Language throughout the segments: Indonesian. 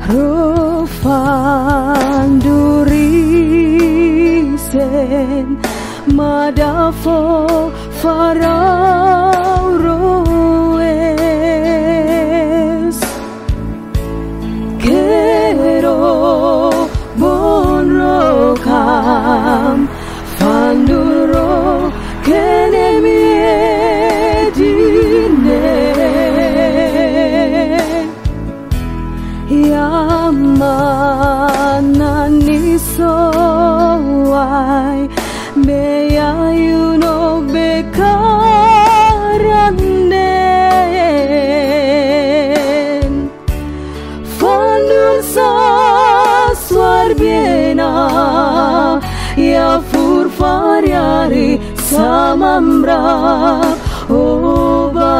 Rofandurisen madafo farao roes kero bonrokam fanduro kenemiedine yamananisoai beyayuno bekaranen fandun saswarbiena ya furfariari samamra oba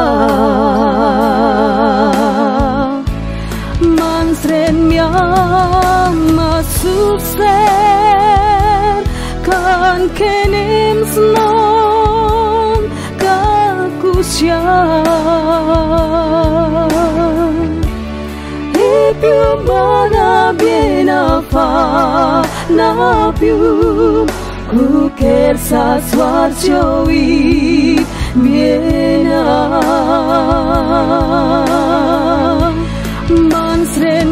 mansren masuksen kan kenim slom kakusyan ipium bana bienafa napium kuker saswarjowi biena mansren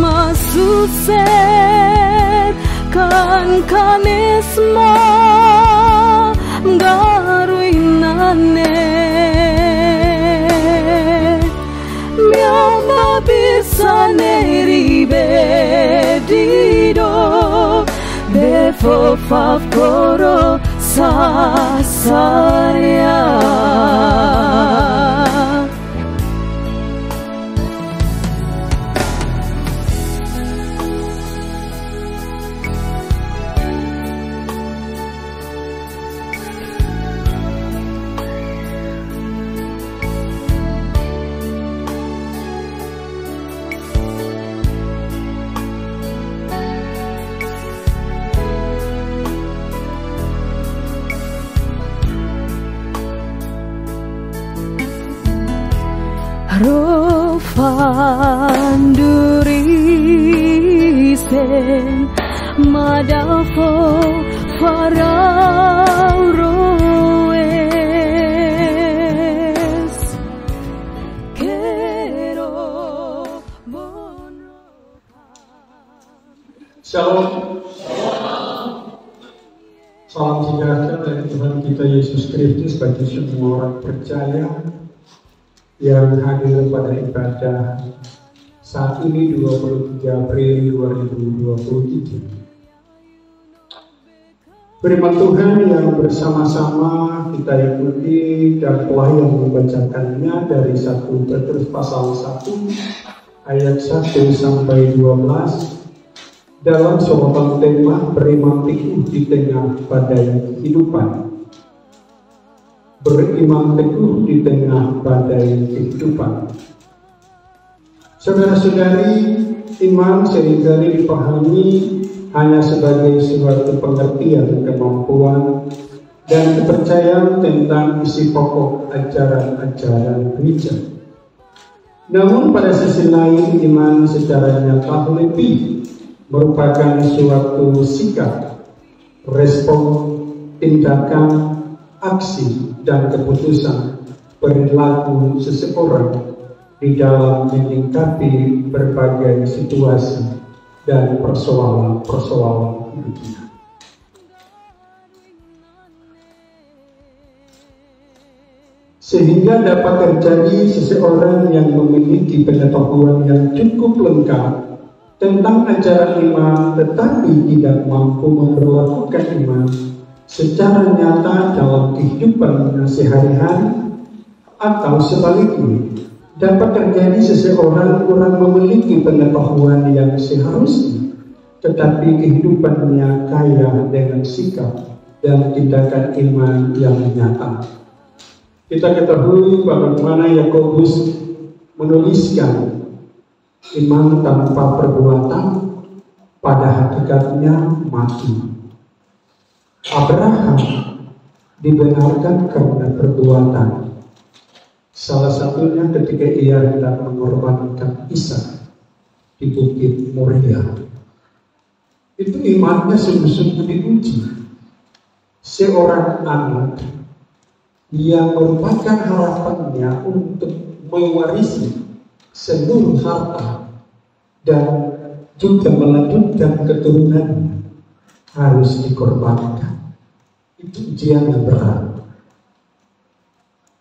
masuksen kan kanisma garuinane miamba bisane ribe dido befo favoro sasaria Rofandurisen madafo farao roes kero Shalom. Salam sejahtera dari Tuhan kita Yesus Kristus bagi semua orang percaya yang hadir pada ibadah saat ini 23 April 2023. Firman Tuhan yang bersama-sama kita ikuti dan pelayan membacakannya dari 1 Petrus pasal 1 ayat 1 sampai 12 dalam sorotan tema beriman teguh di tengah badai kehidupan. Beriman teguh di tengah badai kehidupan. Saudara-saudari, iman seringkali dipahami hanya sebagai suatu pengertian kemampuan dan kepercayaan tentang isi pokok ajaran-ajaran gereja. Namun pada sisi lain, iman secara nyata lebih merupakan suatu sikap, respon, tindakan, aksi, dan keputusan perilaku seseorang di dalam menyikapi berbagai situasi dan persoalan-persoalan hidupnya. Sehingga dapat terjadi seseorang yang memiliki pengetahuan yang cukup lengkap tentang ajaran iman tetapi tidak mampu memperlakukan iman secara nyata dalam kehidupan sehari-hari, atau sebaliknya dapat terjadi seseorang kurang memiliki pengetahuan yang seharusnya tetapi kehidupannya kaya dengan sikap dan tindakan iman yang nyata. Kita ketahui bagaimana Yakobus menuliskan iman tanpa perbuatan pada hakikatnya mati. Abraham dibenarkan karena perbuatan. Salah satunya ketika ia hendak mengorbankan Ishak di Bukit Moria. Itu imannya sungguh-sungguh diuji. Seorang anak yang merupakan harapannya untuk mewarisi seluruh harta dan juga melanjutkan keturunannya harus dikorbankan. Itu ujian yang berat.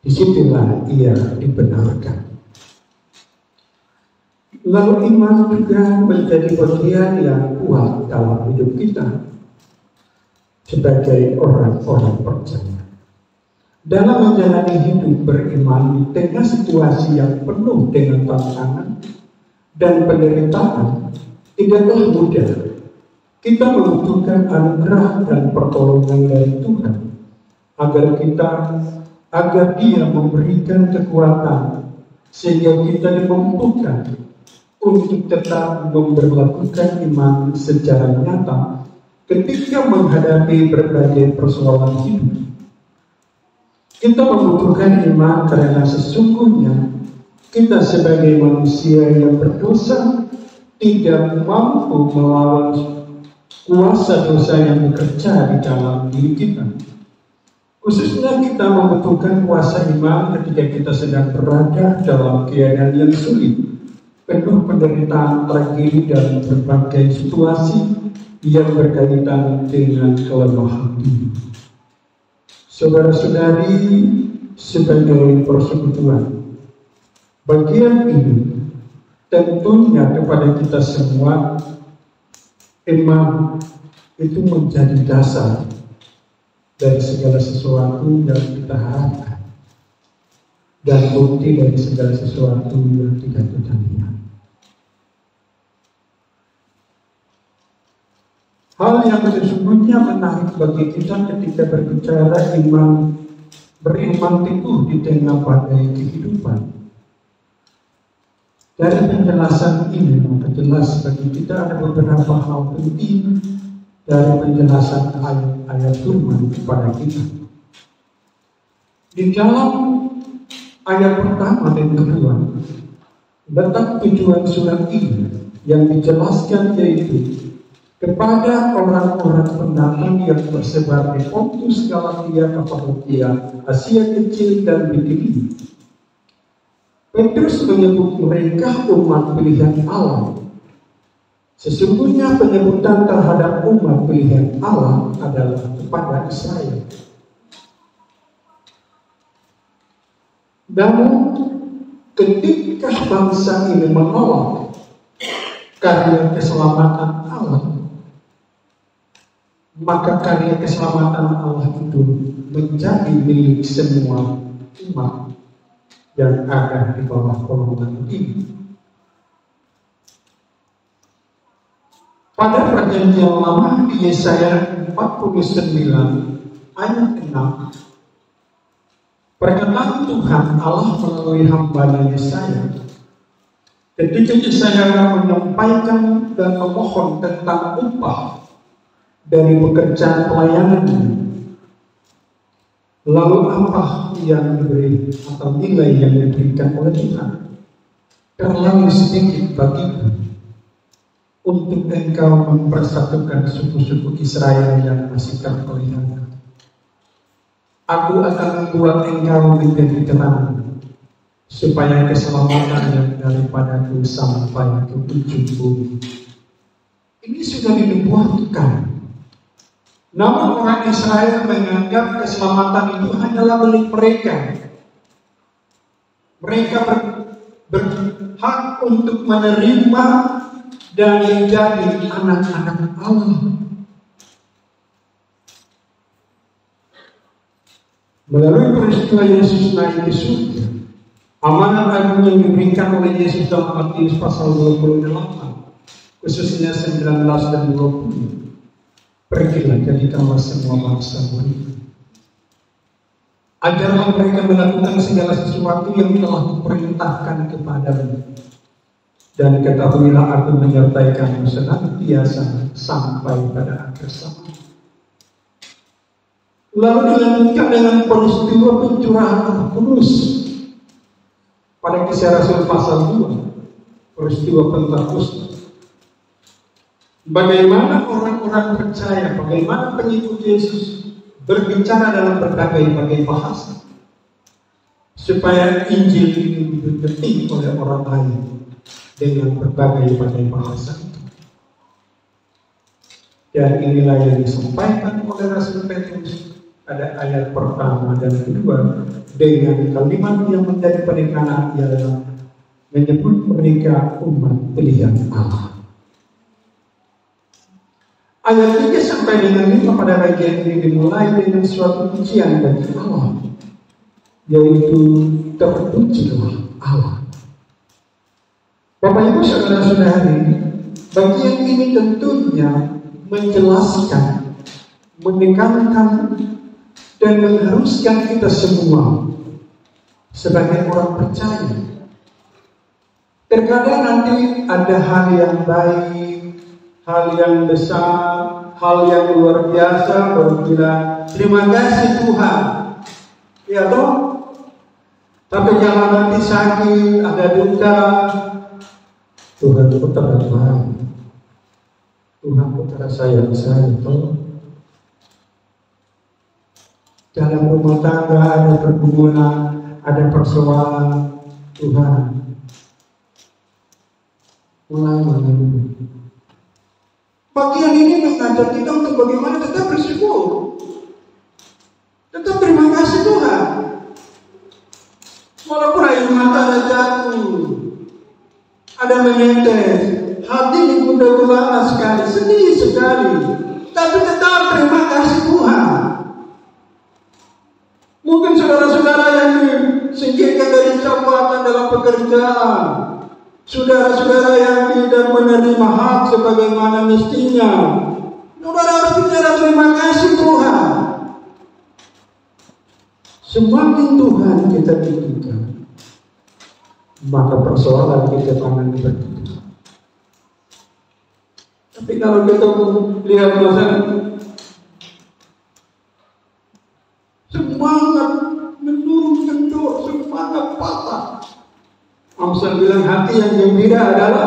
Disitulah ia dibenarkan. Lalu iman juga menjadi bagian yang kuat dalam hidup kita sebagai orang-orang percaya. Dalam menjalani hidup beriman di tengah situasi yang penuh dengan tantangan dan penderitaan, tidaklah mudah. Kita membutuhkan anugerah dan pertolongan dari Tuhan agar Dia memberikan kekuatan sehingga kita dimampukan untuk tetap memperlakukan iman secara nyata ketika menghadapi berbagai persoalan hidup. Kita membutuhkan iman karena sesungguhnya kita sebagai manusia yang berdosa tidak mampu melawan kuasa dosa yang bekerja di dalam diri kita. Khususnya kita membutuhkan kuasa iman ketika kita sedang berada dalam keadaan yang sulit, penuh penderitaan, tragedi, dan berbagai situasi yang berkaitan dengan kelemahan diri. Saudara-saudari, sebagai persekutuan, bagian ini tentunya kepada kita semua, iman itu menjadi dasar dari segala sesuatu yang kita harapkan dan bukti dari segala sesuatu yang tidak kita lihat. Hal yang sesungguhnya menarik bagi kita ketika berbicara beriman teguh di tengah badai kehidupan. Dari penjelasan ini maka jelas bagi kita ada beberapa hal penting dari penjelasan ayat-ayat firman kepada kita. Di dalam ayat pertama dan kedua, letak tujuan surat ini yang dijelaskan yaitu kepada orang-orang pendatang yang tersebar di Pontus, Galatia, Kapadokia, Asia Kecil, dan Bitinia. Petrus menyebut mereka umat pilihan Allah. Sesungguhnya penyebutan terhadap umat pilihan Allah adalah kepada Israel. Namun ketika bangsa ini menolak karya keselamatan Allah, maka karya keselamatan Allah itu menjadi milik semua umat yang ada di bawah kolongan ini. Pada perjanjian lama di Yesaya 49 ayat 6, perkataan Tuhan Allah melalui hamba-Nya Yesaya ketika Yesaya menyampaikan dan memohon tentang upah dari pekerjaan pelayanannya. Lalu apa yang diberi atau nilai yang diberikan oleh Tuhan? Terlalu sedikit bagiku untuk engkau mempersatukan suku-suku Israel yang masih terpelihara. Aku akan membuat engkau menjadi terang, supaya keselamatan yang daripadaku sampai ke ujung bumi. Ini sudah dinubuatkan. Namun orang Israel menganggap keselamatan itu hanyalah milik mereka. Mereka berhak untuk menerima dan menjadi anak-anak Allah. Melalui peristiwa Yesus naik ke surga, amanat agung yang diberikan oleh Yesus dalam Matius pasal 28, khususnya 19 dan 20. Pergilah jadikanlah semua bangsa murid. Ajarlah mereka melakukan segala sesuatu yang telah kuperintahkan kepadamu. Dan ketahuilah aku menyertai kamu senantiasa sampai pada akhir zaman. Lalu dilanjutkan dengan peristiwa pencurahan Roh Kudus pada Kisah Rasul pasal 2. peristiwa Pentakosta. Bagaimana orang-orang percaya, bagaimana pengikut Yesus berbicara dalam berbagai bahasa, supaya Injil ini dimengerti oleh orang lain dengan berbagai bahasa itu. Dan inilah yang disampaikan oleh Rasul Petrus pada ayat pertama dan kedua dengan kalimat yang menjadi penekanan ialah menyebut mereka umat pilihan Allah. Ayat 3 sampai dengan 5 pada bagian ini dimulai dengan suatu pujian bagi Allah, yaitu terpujilah Allah. Bapak Ibu saudara-saudari, bagian ini tentunya menjelaskan, menekankan, dan mengharuskan kita semua sebagai orang percaya. Terkadang nanti ada hal yang baik, hal yang besar, hal yang luar biasa, baru bilang terima kasih Tuhan, ya toh. Tapi jangan nanti sakit, ada duka, Tuhan putra baik, Tuhan putra sayang saya toh. Dalam rumah tangga ada pergumulan, ada persoalan, Tuhan mulai mengeluh. Bagian ini mengajak kita untuk bagaimana tetap bersyukur, tetap terima kasih Tuhan, walaupun air mata ada jatuh, ada menetes, hati ini gundah gulana sekali, sedih sekali, tapi tetap terima kasih Tuhan. Mungkin saudara-saudara yang disingkirkan dari jabatan dalam pekerjaan, saudara-saudara yang tidak menerima hak sebagaimana mestinya, saudara harus bicara terima kasih Tuhan. Semakin Tuhan kita tinggikan, maka persoalan kita akan berkurang. Tapi kalau kita lihat masalah semangat menurun kendor, semangat patah. Amsal bilang hati yang gembira adalah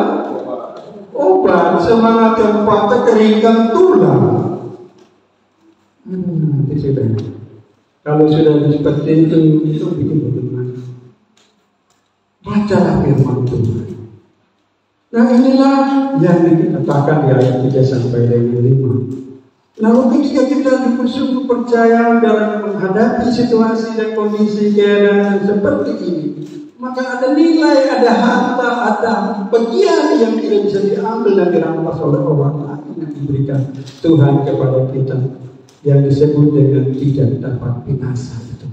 obat, semangat yang patah keringkan tulang. Kalau sudah seperti itu bikin bagaimana? Bacalah firman Tuhan. Nah inilah yang dikatakan di ayat 3 sampai dengan 5. Lalu ketika kita bersungguh percaya dalam menghadapi situasi dan kondisi keadaan seperti ini, maka ada nilai, ada harta, ada bagian yang tidak bisa diambil dan dirampas oleh orang lain yang diberikan Tuhan kepada kita, yang disebut dengan tidak dapat binasa itu.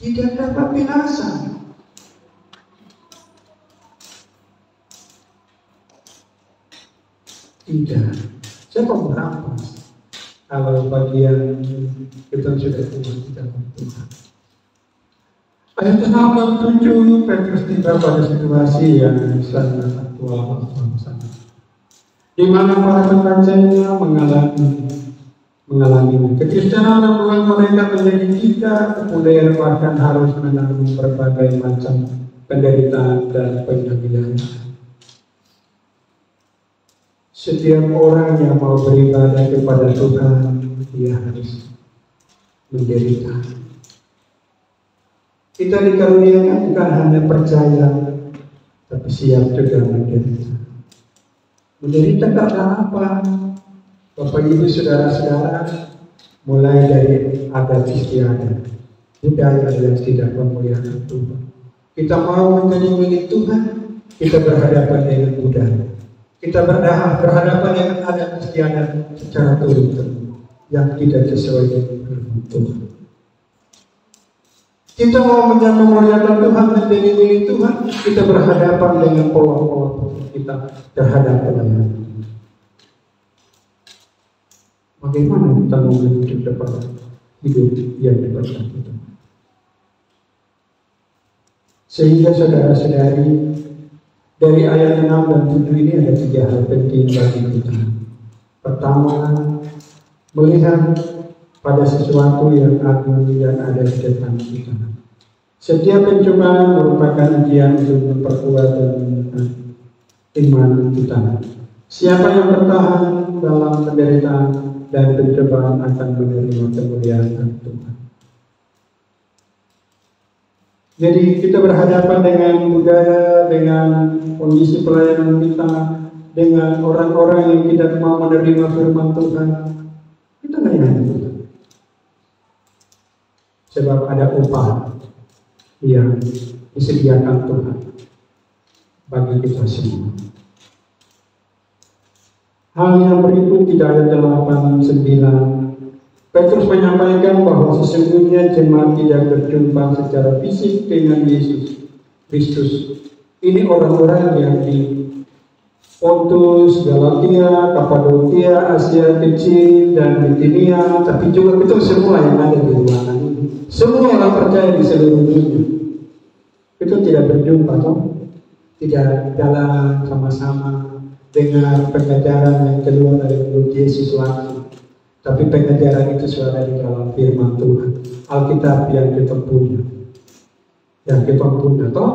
Tidak dapat binasa. Tidak. Siapa merampas kalau bagian kita sudah Tuhan tidak Tuhan. Ayat 6 dan 7 Petrus tiba pada situasi yang sangat aktual bersama-sama, di mana para pembacanya mengalami kekristenan yang membuat mereka menjadi kita populer, bahkan harus menanggung berbagai macam penderitaan dan penyakitan. Setiap orang yang mau beribadah kepada Tuhan, dia harus menderita. Kita dikaruniakan bukan hanya percaya, tapi siap juga menderita. Menderita karena apa? Bapak Ibu saudara-saudara, mulai dari adat istiadat, budaya yang tidak memuliakan Tuhan. Kita mau menjadi milik Tuhan, kita berhadapan dengan budaya. Kita berhadapan dengan adat istiadat secara turun-temurun yang tidak sesuai dengan firman Tuhan. Kita mau memuliakan Tuhan, menjadi milik Tuhan, kita berhadapan dengan pola-pola kita terhadap pelayanan. Bagaimana kita mau menuju kepada hidup yang diberkati Tuhan? Sehingga saudara-saudari, dari ayat 6 dan 7 ini ada 3 hal penting bagi kita. Pertama, melihat pada sesuatu yang agung yang ada di depan kita. Setiap pencobaan merupakan ujian untuk memperkuat iman kita. Siapa yang bertahan dalam penderitaan dan pencobaan akan menerima kemuliaan Tuhan. Jadi kita berhadapan dengan budaya, dengan kondisi pelayanan kita, dengan orang-orang yang tidak mau menerima firman Tuhan. Kita layani Tuhan. Sebab ada upah yang disediakan Tuhan bagi kita semua. Hal yang berikut di ayat 8-9, Petrus menyampaikan bahwa sesungguhnya jemaat tidak berjumpa secara fisik dengan Yesus Kristus. Ini orang-orang yang di Pontus, Galatia, Kapadokia, Asia Kecil, dan Bitinia, tapi juga itu semua yang ada di ruangan ini. Semua orang percaya di seluruh dunia. Itu tidak berjumpa, toh? Tidak jalan sama-sama dengan pengajaran yang keluar dari mulut Yesus langsung. Tapi pengajaran itu suara di dalam firman Tuhan. Alkitab yang kita punya. Yang kita punya, toh?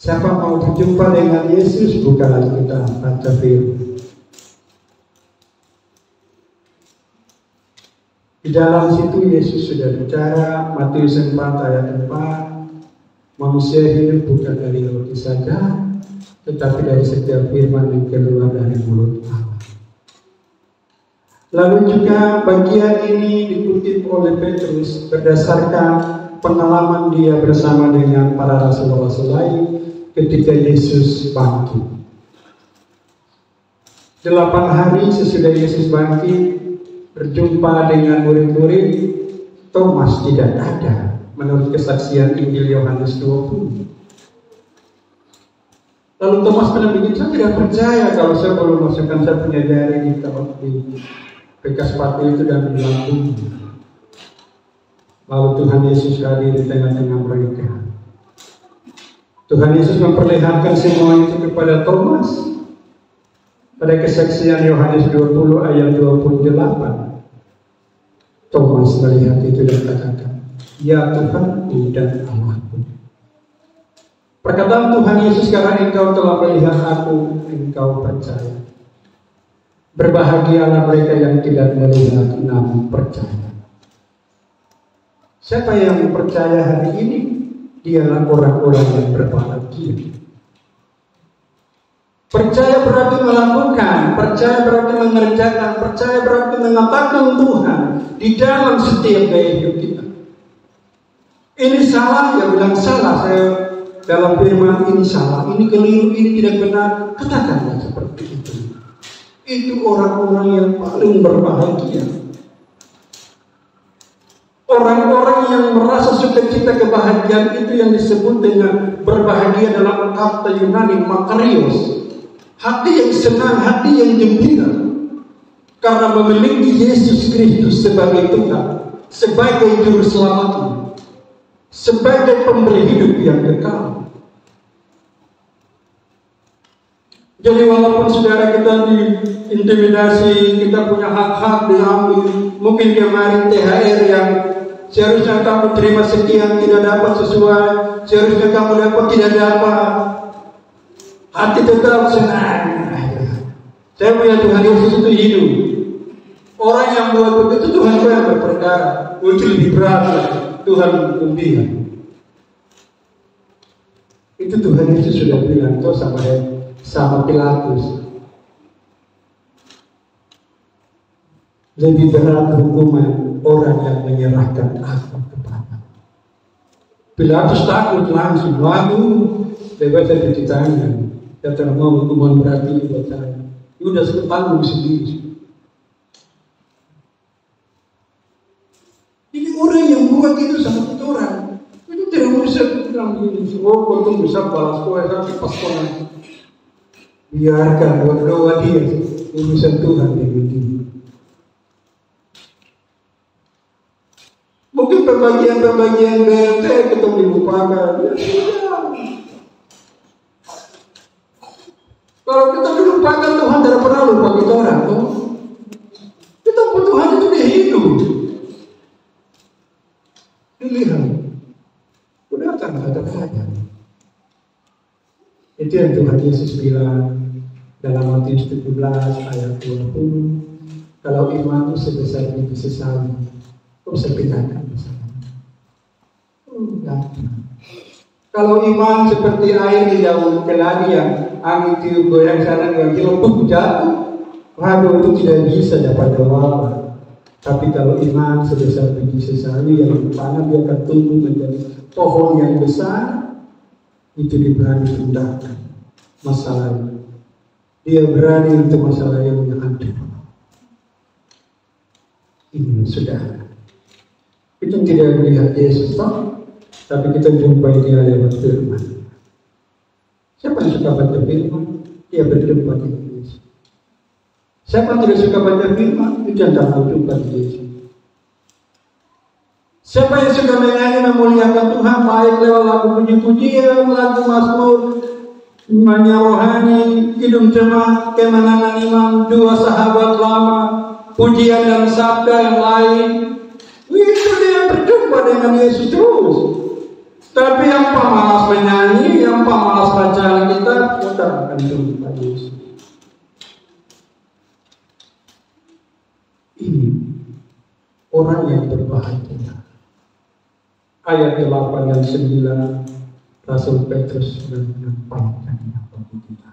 Siapa mau berjumpa dengan Yesus, buka Alkitab, baca firman. Di dalam situ Yesus sudah bicara, Matius 4 ayat 4, manusia hidup bukan dari roti saja, tetapi dari setiap firman yang keluar dari mulut Allah. Lalu juga bagian ini dikutip oleh Petrus berdasarkan pengalaman dia bersama dengan para rasul-rasul lain ketika Yesus bangkit. 8 hari sesudah Yesus bangkit, berjumpa dengan murid-murid, Thomas tidak ada menurut kesaksian Injil Yohanes 20. Lalu Thomas pernah bikin, saya tidak percaya kalau saya belum masukkan saya punya jari di bekas sepatu itu dan di lambung. Lalu Tuhan Yesus hadir di tengah-tengah mereka. Tuhan Yesus memperlihatkan semua itu kepada Thomas pada kesaksian Yohanes 20 ayat 28. Thomas melihat itu dan katakan, ya Tuhanku dan Allahku. Perkataan Tuhan Yesus, karena engkau telah melihat aku, engkau percaya. Berbahagialah mereka yang tidak melihat namun percaya. Siapa yang percaya hari ini? Dialah orang-orang yang berbahagia. Percaya berarti melakukan, percaya berarti mengerjakan, percaya berarti mengatakan Tuhan di dalam setiap gaya hidup kita. Ini salah, ya bilang salah. Saya dalam firman ini salah, ini keliru, ini tidak benar. Katakanlah seperti itu. Itu orang-orang yang paling berbahagia. Orang-orang yang merasa sukacita kebahagiaan itu yang disebut dengan berbahagia dalam kata Yunani makarios. Hati yang senang, hati yang gembira karena memiliki Yesus Kristus sebagai Tuhan, sebagai juru selamat, sebagai pemberi hidup yang kekal. Jadi walaupun saudara kita diintimidasi, kita punya hak-hak diambil, mungkin kemarin THR yang seharusnya kamu terima sekian tidak dapat sesuai, seharusnya kamu dapat tidak dapat, hati tetap senang. Saya punya Tuhan Yesus itu hidup. Orang yang buat begitu Tuhan yang berperkara, itu lebih berat Tuhan membimbing. Itu Tuhan Yesus sudah bilang tuh sama Pilatus. Lebih berat hukuman orang yang menyerahkan aku kepada. Pilatus takut langsung, waduh, bebas saya cuci tangan. Dia tidak mau hukuman berat ini buat saya. Dia sudah setanggung sendiri. Ini orang yang buat itu sama kita orang. Itu tidak bisa bilang gini, oh kau bisa balas kau sampai pas kau nanti. Biarkan doa dia, urusan Tuhan begini. Mungkin pembagian BLT kita dilupakan. Ya sudah. Kalau kita dilupakan, Tuhan tidak pernah lupa kita orang. Tuh. Kita pun Tuhan itu dia hidup. Dilihat. ada. Itu yang Tuhan Yesus bilang dalam Matius 17 ayat 20. Kalau iman itu sebesar biji sesali, kok bisa pindahkan masalah? Kalau iman seperti air di daun keladi yang angin tiup goyang sana goyang sini, jatuh, waduh, itu tidak bisa dapat apa. Tapi kalau iman sebesar biji sesali yang ditanam, dia akan tumbuh menjadi pohon yang besar. Itu diberani pindahkan masalah. Dia berani untuk masalah yang ada. Ini saudara. Kita tidak melihat Yesus, tapi kita jumpai dia lewat firman. Siapa yang suka baca firman? Dia berjumpa dengan Yesus. Siapa yang tidak suka baca firman? Itu jangan berjumpa dengan Yesus. Siapa yang suka menyanyi memuliakan Tuhan, baik lewat lagu puji-pujian, lagu mazmur, imannya rohani, kidung jemaat, kemenangan iman, dua sahabat lama, pujian dan sabda yang lain, itu dia berjumpa dengan Yesus terus. Tapi yang pemalas menyanyi, yang pemalas baca kita akan jumpa Yesus. Ini orang yang berbahagia. Ayat 8 dan 9 Rasul Petrus menyampaikannya bagi kita.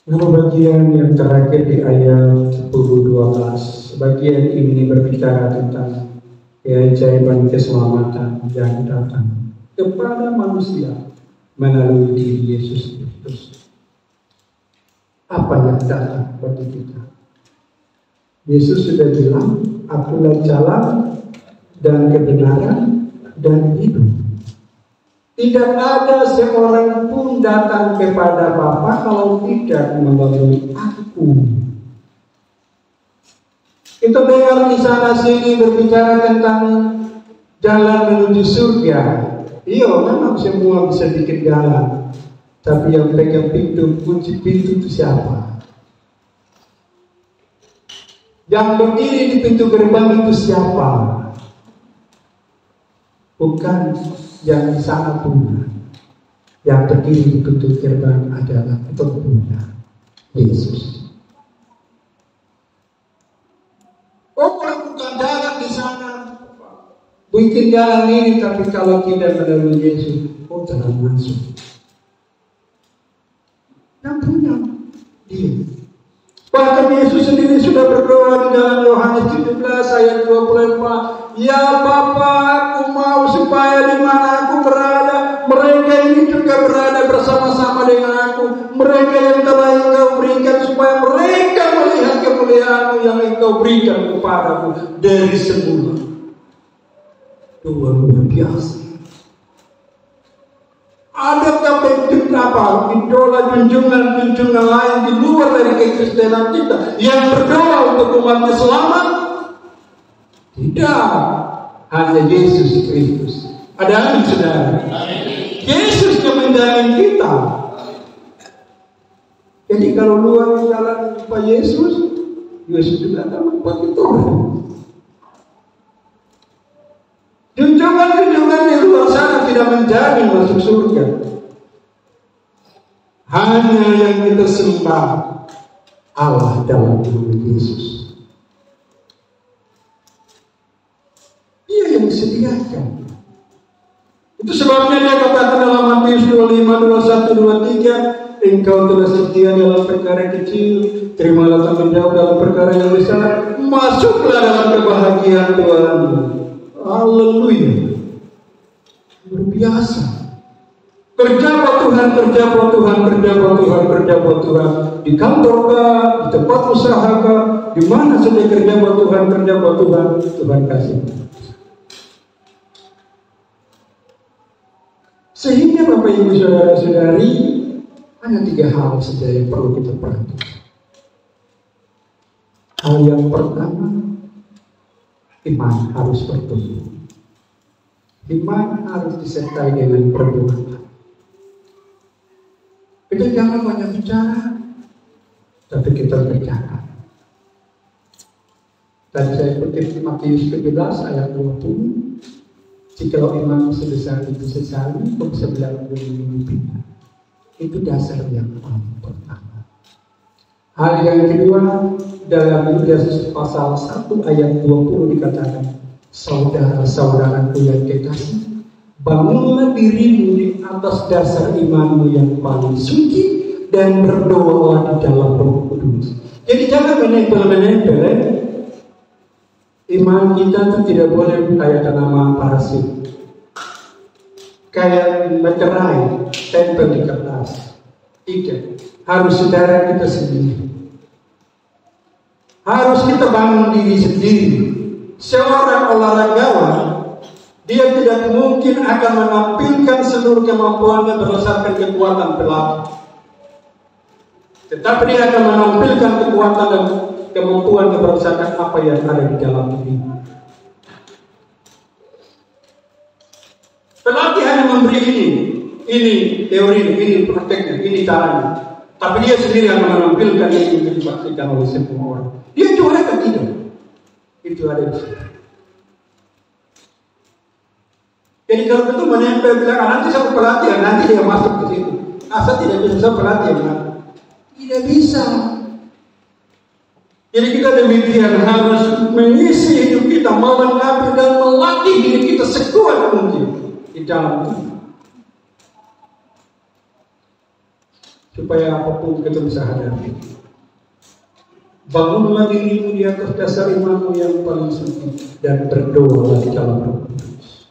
Lalu bagian yang terakhir di ayat 10-12, bagian ini berbicara tentang keajaiban keselamatan yang datang kepada manusia melalui diri Yesus Kristus. Apa yang datang bagi kita? Yesus sudah bilang, akulah jalan dan kebenaran dan hidup. Tidak ada seorang pun datang kepada Bapa kalau tidak melalui aku. Kita dengar di sana sini berbicara tentang jalan menuju surga. Iya, memang semua bisa bikin jalan. Tapi yang pegang pintu, kunci pintu itu siapa? Yang berdiri di pintu gerbang itu siapa? Bukan yang di sana punya. Yang berdiri di pintu gerbang adalah pengguna Yesus. Oh, bukan jalan di sana. Bikin jalan ini, tapi kalau tidak melalui Yesus, oh jangan masuk. Yang punya dia. Bahkan Yesus sendiri sudah berdoa di dalam Yohanes 17 ayat 24. Ya Bapa, aku mau supaya di mana aku berada, mereka ini juga berada bersama-sama dengan aku. Mereka yang telah Engkau berikan, supaya mereka melihat kemuliaan-Mu yang Engkau berikan kepadaku dari semula. Luar biasa. Adakah bentuk apa idola junjungan lain di luar dari kekristenan kita yang berdoa untuk umatnya selamat? Tidak, hanya Yesus Kristus. Ada amin, saudara? Yesus yang menjamin kita. Jadi kalau luar jalan Pak Yesus, Yesus juga akan bagi Tuhan. Junjungan-junjungan di luar sana tidak menjamin masuk surga. Hanya yang kita sembah Allah dalam diri Yesus. Dia yang disediakan. Itu sebabnya dia katakan dalam Matius 25, 21, 23, Engkau telah setia dalam perkara kecil, terimalah tanggung jawab dalam perkara yang besar, masuklah dalam kebahagiaan Tuhan. Haleluya. Luar biasa. Kerja buat Tuhan, kerja buat Tuhan, kerja buat Tuhan, kerja buat Tuhan. Di kantor kah, di tempat usaha kah, di mana saja kerja buat Tuhan, kerja buat Tuhan, Tuhan kasih. Sehingga Bapak Ibu Saudara-saudari, hanya 3 hal saja yang perlu kita perhatikan. Hal yang pertama, iman harus bertumbuh. Iman harus disertai dengan perbuatan. Kita jangan banyak bicara, tapi kita berjalan. Tadi saya kutip Matius 17 ayat 20. Jikalau iman sebesar itu sesali, kok bisa bilang mimpi. Itu dasar yang paling pertama. Hal yang kedua, dalam Yudas pasal 1 ayat 20 dikatakan, saudara-saudaraku yang kekasih, bangunlah dirimu di atas dasar imanmu yang paling suci dan berdoalah di dalam Roh Kudus. Jadi jangan menempel-menempel. Iman kita itu tidak boleh kayak tanaman parasit, kayak meterai, tempel di kertas. Tidak, harus saudara kita sendiri. Harus kita bangun diri sendiri. Seorang olahragawan, dia tidak mungkin akan menampilkan seluruh kemampuannya berdasarkan kekuatan pelatih. Tetapi dia akan menampilkan kekuatan dan kemampuan berdasarkan apa yang ada di dalam diri. Pelatih hanya memberi ini teori, ini prakteknya, ini caranya. Tapi dia sendiri akan menampilkan itu yang dipraktikkan oleh semua orang. Dia juara atau tidak? Itu ada di situ. Jadi kalau itu menempel bilang nanti saya pelatihan, nanti dia masuk ke situ. Asal tidak bisa pelatihan, tidak bisa. Jadi kita demikian harus mengisi hidup kita, melengkapi dan melatih diri kita sekuat mungkin di dalam itu. Supaya apapun kita bisa hadapi. Bangunlah dirimu di atas dasar imanmu yang paling suci dan berdoalah di dalam Roh Kudus.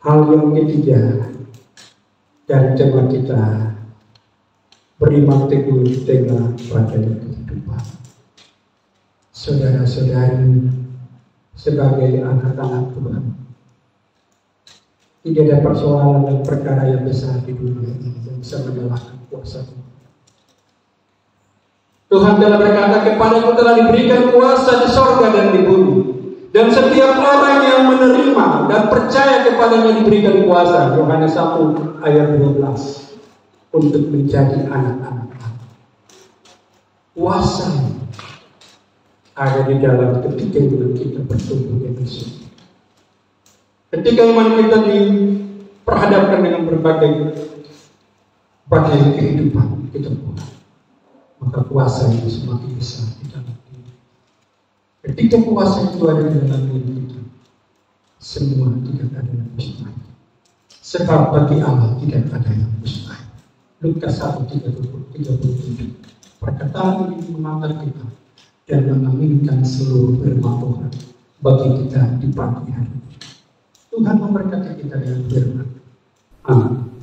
Hal yang ketiga dari tema kita, beriman teguh di tengah badai kehidupan. Saudara-saudari, sebagai anak-anak Tuhan, tidak ada persoalan dan perkara yang besar di dunia ini yang bisa menyalahkan kuasa Tuhan. Tuhan telah berkata, kepadaku telah diberikan kuasa di sorga dan di bumi. Dan setiap orang yang menerima dan percaya kepadanya diberikan kuasa. Yohanes 1 ayat 12. Untuk menjadi anak-anak Allah. Kuasa ada di dalam ketika iman kita bertumbuh dan bersuci. Ketika iman kita diperhadapkan dengan berbagai kehidupan kita pula, maka kuasa itu semakin besar di dalam diri. Ketika kuasa itu ada di dalam diri kita, semua tidak ada yang mustahil. Sebab bagi Allah tidak ada yang mustahil. Lukas 1:37. Perkataan ini mengantar kita dan mengaminkan seluruh firman Tuhan bagi kita di pagi hari ini. Tuhan memberkati kita dengan firman. Amin.